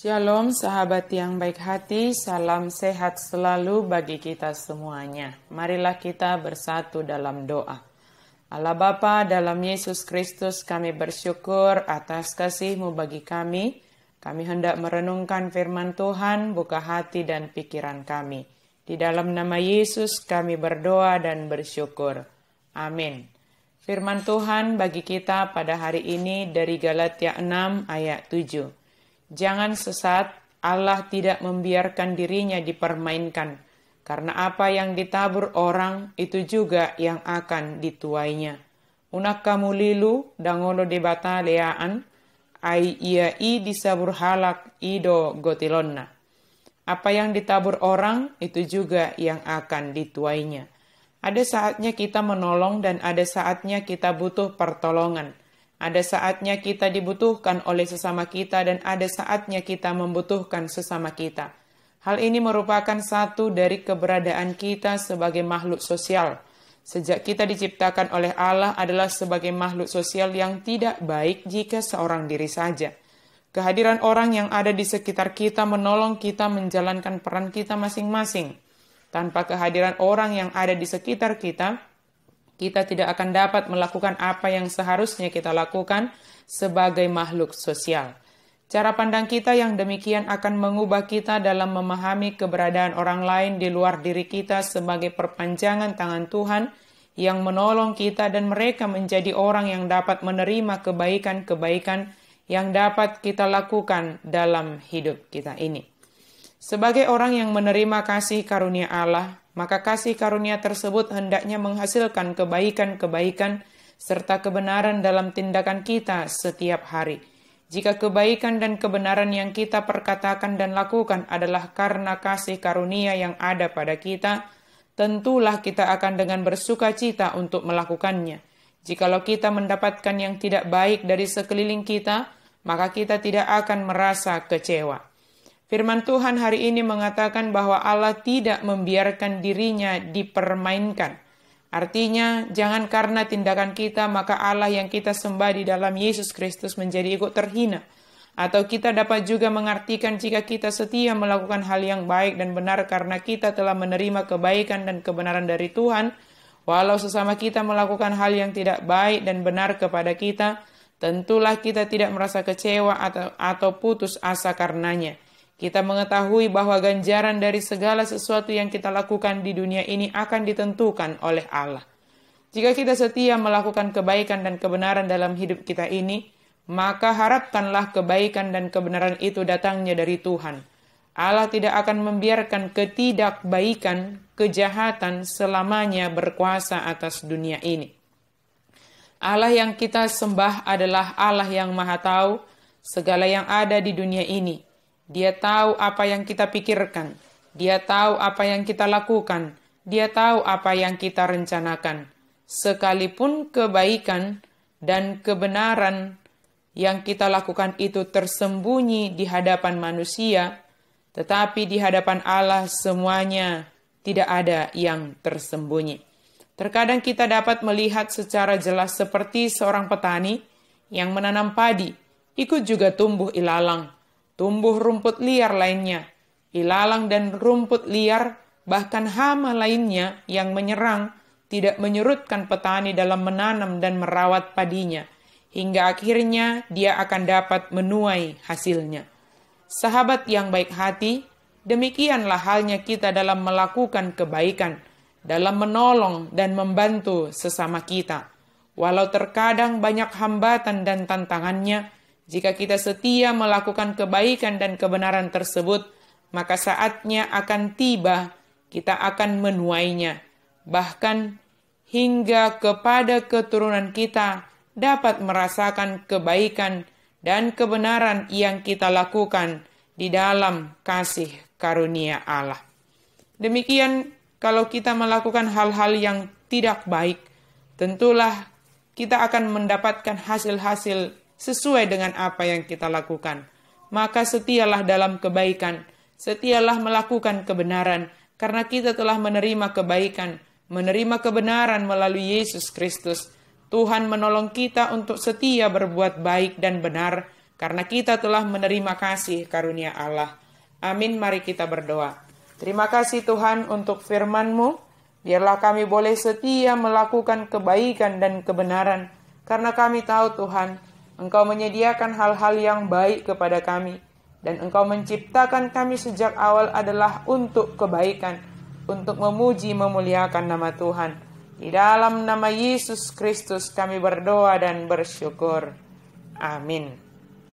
Shalom sahabat yang baik hati, salam sehat selalu bagi kita semuanya. Marilah kita bersatu dalam doa. Allah Bapa, dalam Yesus Kristus kami bersyukur atas kasih-Mu bagi kami. Kami hendak merenungkan firman Tuhan, buka hati dan pikiran kami. Di dalam nama Yesus kami berdoa dan bersyukur. Amin. Firman Tuhan bagi kita pada hari ini dari Galatia 6 ayat 7. Jangan sesat, Allah tidak membiarkan dirinya dipermainkan, karena apa yang ditabur orang itu juga yang akan dituainya. Unak kamu lilu dangolo debata leaan, ai ia i disabur halak ido gotilonna. Apa yang ditabur orang itu juga yang akan dituainya. Ada saatnya kita menolong dan ada saatnya kita butuh pertolongan. Ada saatnya kita dibutuhkan oleh sesama kita dan ada saatnya kita membutuhkan sesama kita. Hal ini merupakan satu dari keberadaan kita sebagai makhluk sosial. Sejak kita diciptakan oleh Allah adalah sebagai makhluk sosial yang tidak baik jika seorang diri saja. Kehadiran orang yang ada di sekitar kita menolong kita menjalankan peran kita masing-masing. Tanpa kehadiran orang yang ada di sekitar kita tidak akan dapat melakukan apa yang seharusnya kita lakukan sebagai makhluk sosial. Cara pandang kita yang demikian akan mengubah kita dalam memahami keberadaan orang lain di luar diri kita sebagai perpanjangan tangan Tuhan yang menolong kita dan mereka menjadi orang yang dapat menerima kebaikan-kebaikan yang dapat kita lakukan dalam hidup kita ini. Sebagai orang yang menerima kasih karunia Allah, maka kasih karunia tersebut hendaknya menghasilkan kebaikan-kebaikan serta kebenaran dalam tindakan kita setiap hari. Jika kebaikan dan kebenaran yang kita perkatakan dan lakukan adalah karena kasih karunia yang ada pada kita, tentulah kita akan dengan bersuka cita untuk melakukannya. Jikalau kita mendapatkan yang tidak baik dari sekeliling kita, maka kita tidak akan merasa kecewa. Firman Tuhan hari ini mengatakan bahwa Allah tidak membiarkan dirinya dipermainkan. Artinya, jangan karena tindakan kita, maka Allah yang kita sembah di dalam Yesus Kristus menjadi ikut terhina. Atau kita dapat juga mengartikan jika kita setia melakukan hal yang baik dan benar karena kita telah menerima kebaikan dan kebenaran dari Tuhan, walau sesama kita melakukan hal yang tidak baik dan benar kepada kita, tentulah kita tidak merasa kecewa atau putus asa karenanya. Kita mengetahui bahwa ganjaran dari segala sesuatu yang kita lakukan di dunia ini akan ditentukan oleh Allah. Jika kita setia melakukan kebaikan dan kebenaran dalam hidup kita ini, maka harapkanlah kebaikan dan kebenaran itu datangnya dari Tuhan. Allah tidak akan membiarkan ketidakbaikan, kejahatan selamanya berkuasa atas dunia ini. Allah yang kita sembah adalah Allah yang Maha Tahu segala yang ada di dunia ini. Dia tahu apa yang kita pikirkan. Dia tahu apa yang kita lakukan. Dia tahu apa yang kita rencanakan. Sekalipun kebaikan dan kebenaran yang kita lakukan itu tersembunyi di hadapan manusia, tetapi di hadapan Allah semuanya tidak ada yang tersembunyi. Terkadang kita dapat melihat secara jelas seperti seorang petani yang menanam padi, ikut juga tumbuh ilalang. Tumbuh rumput liar lainnya, ilalang dan rumput liar, bahkan hama lainnya yang menyerang, tidak menyurutkan petani dalam menanam dan merawat padinya, hingga akhirnya dia akan dapat menuai hasilnya. Sahabat yang baik hati, demikianlah halnya kita dalam melakukan kebaikan, dalam menolong dan membantu sesama kita. Walau terkadang banyak hambatan dan tantangannya, jika kita setia melakukan kebaikan dan kebenaran tersebut, maka saatnya akan tiba, kita akan menuainya. Bahkan hingga kepada keturunan kita dapat merasakan kebaikan dan kebenaran yang kita lakukan di dalam kasih karunia Allah. Demikian kalau kita melakukan hal-hal yang tidak baik, tentulah kita akan mendapatkan hasil-hasil sesuai dengan apa yang kita lakukan. Maka setialah dalam kebaikan, setialah melakukan kebenaran, karena kita telah menerima kebaikan, menerima kebenaran melalui Yesus Kristus. Tuhan menolong kita untuk setia berbuat baik dan benar, karena kita telah menerima kasih karunia Allah. Amin, mari kita berdoa. Terima kasih Tuhan untuk firman-Mu. Biarlah kami boleh setia melakukan kebaikan dan kebenaran, karena kami tahu Tuhan, Engkau menyediakan hal-hal yang baik kepada kami, dan Engkau menciptakan kami sejak awal adalah untuk kebaikan, untuk memuji memuliakan nama Tuhan. Di dalam nama Yesus Kristus kami berdoa dan bersyukur. Amin.